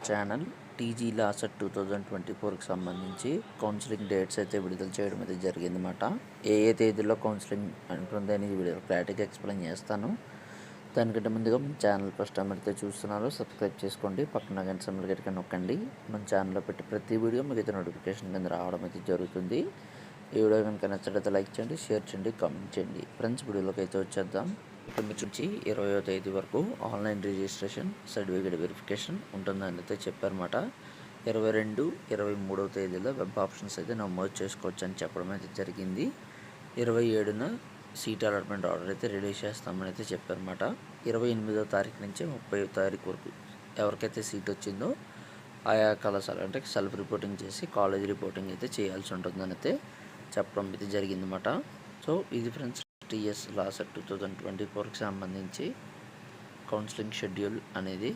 Channel TG LAWCET 2024కి సంబంధించి counselling dates అయితే విడుదల చేయడం అయితే జరిగిందన్నమాట. ఏ తేదీలో కౌన్సిలింగ్ ఉంటుంది అనేది వీడియో క్లారిటీగా ఎక్స్ప్లెయిన్ చేస్తాను. దానికంటే ముందుగా మన ఛానల్ ఫస్ట్ టైం అయితే చూస్తున్నారు, సబ్స్క్రైబ్ చేసుకోండి, పక్కన గంట సింబల్ గట్టిగా నొక్కండి. మన ఛానల్లో పెట్టి ప్రతి వీడియో మీకు అయితే నోటిఫికేషన్ కింద రావడం అయితే జరుగుతుంది. ఈ వీడియో కనుక నచ్చినట్లయితే లైక్ చేయండి, షేర్ చేయండి, కామెంట్ చేయండి. ఫ్రెండ్స్, వీడియోలోకి అయితే వచ్చేద్దాం. 9 నుంచి 20వ తేదీ వరకు ఆన్లైన్ రిజిస్ట్రేషన్ సర్టిఫికేట్ వెరిఫికేషన్ ఉంటుందని అయితే చెప్పారన్నమాట. 22, 23వ తేదీలో వెబ్ ఆప్షన్స్ అయితే నమోదు చేసుకోవచ్చు అని చెప్పడం అయితే జరిగింది. 27న సీట్ అలాట్మెంట్ ఆర్డర్ అయితే రిలీజ్ చేస్తామని అయితే చెప్పారన్నమాట. 28వ తారీఖు నుంచి 30వ తారీఖు వరకు ఎవరికైతే సీట్ వచ్చిందో ఆయా కళాశాల అంటే సెల్ఫ్ రిపోర్టింగ్ చేసి కాలేజ్ రిపోర్టింగ్ అయితే చేయాల్సి ఉంటుందని అయితే చెప్పడం అయితే జరిగిందన్నమాట. సో ఇది ఫ్రెండ్స్, టీఎస్ లాసెట్ 2024కి సంబంధించి కౌన్సిలింగ్ షెడ్యూల్ అనేది.